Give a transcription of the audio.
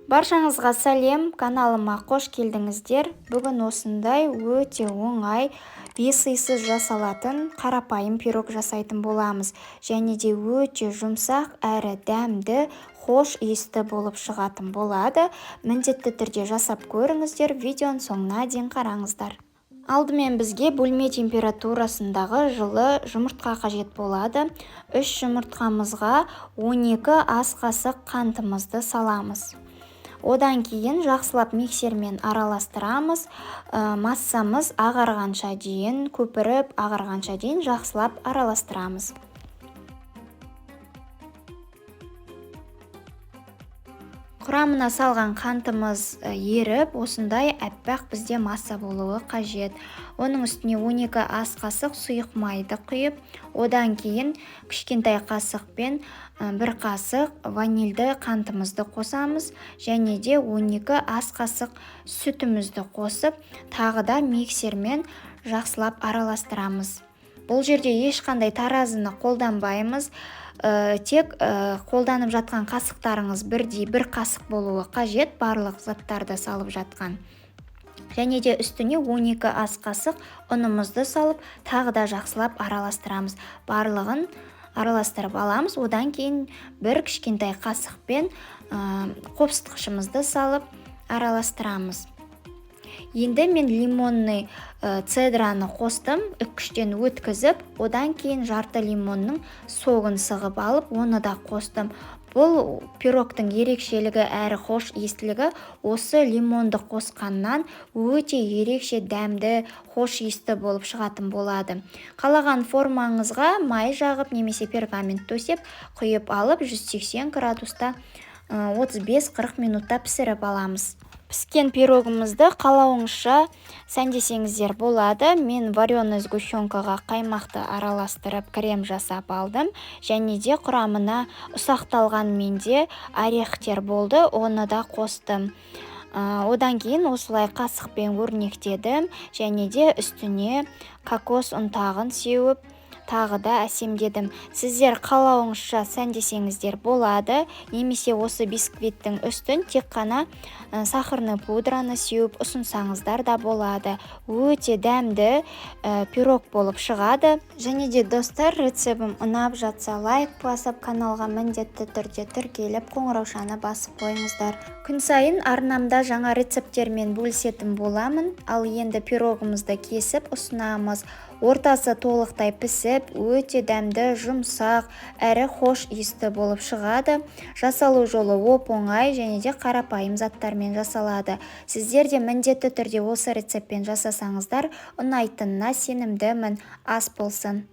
Баршаңызға сәлем, каналыма қош келдіңіздер. Бүгін осындай өте оңай, бесыйсыз жасалатын қарапайым пирог жасайтын боламыз. Және де өте жұмсақ әрі дәмді, хош иісті болып шығатын болады. Міндетті түрде жасап көріңіздер, видеоның соңына дейін қараңыздар. Алдымен бізге бөлме температурасындағы жылы жұмыртқа қажет болады. 3 жұмыртқамызға 12 ас қасық қантымызды саламыз. Одан кейін жақсылап миксермен араластырамыз. Массамыз ағарғанша дейін, көпіріп ағарғанша дейін жақсылап араластырамыз. Құрамына салған қантымыз еріп, осындай әппақ бізде масса болуы қажет. Оның үстіне 12 ас қасық сұйық майды құйып, одан кейін кішкентай қасықпен 1 қасық ванильді қантымызды қосамыз, және де 12 ас қасық сүтімізді қосып, тағы да миксермен жақсылап араластырамыз. Бұл жерде ешқандай таразыны қолданбаймыз. Тек қолданып жатқан қасықтарыңыз бірдей 1 қасық болуы қажет, барлық заттарды салып жатқан. Және де үстіне 12 ас қасық ұнымызды салып, тағы да жақсылап араластырамыз. Барлығын араластырып аламыз. Одан кейін 1 кішкентай қасықпен қопсытқышымызды салып араластырамыз. Енді мен лимонный цедраны қостым, үккіштен өткізіп, одан кейін жарты лимонның соғын сығып алып, оны да қостым. Бұл пирогтың ерекшелігі әрі хош иістілігі осы лимонды қосқаннан өте ерекше дәмді, хош иісті болып шығатын болады. Қалаған формаңызға май жағып немесе пергамент төсеп, құйып алып 180 градуста 35-40 минутта пісіріп аламыз. Піскен пирогымызды қалауыңызша сәндесеңіздер болады. Мен вареный сгущенкаға қаймақты араластырып крем жасап алдым. Және де құрамына ұсақталған менде орехтер болды, оны да қостым. Одан кейін осылай қасықпен өрнектедім, және де үстіне кокос ұнтағын сеуіп, тағы да әсемдедім. Сіздер қалауыңызша сәндесеңіздер болады, немесе осы бисквиттің үстін тек қана сахарный пудраны сеуіп ұсынсаңыздар да болады. Өте дәмді пирог болып шығады. Және де достар, рецептім ұнап жатса лайк басып, каналға міндетті түрде тіркеліп, қоңыраушаны басып қойыңыздар. Күн сайын арнамда жаңа рецепттермен бөлісетін боламын. Ал енді пирогымызды кесіп ұсынамыз. Ортасы толықтай пісіп, өте дәмді, жұмсақ, әрі хош иісті болып шығады. Жасалу жолы оп-оңай және де қарапайым заттармен жасалады. Сіздер де міндетті түрде осы рецептпен жасасаңыздар, ұнайтынына сенімдімін. Ас болсын.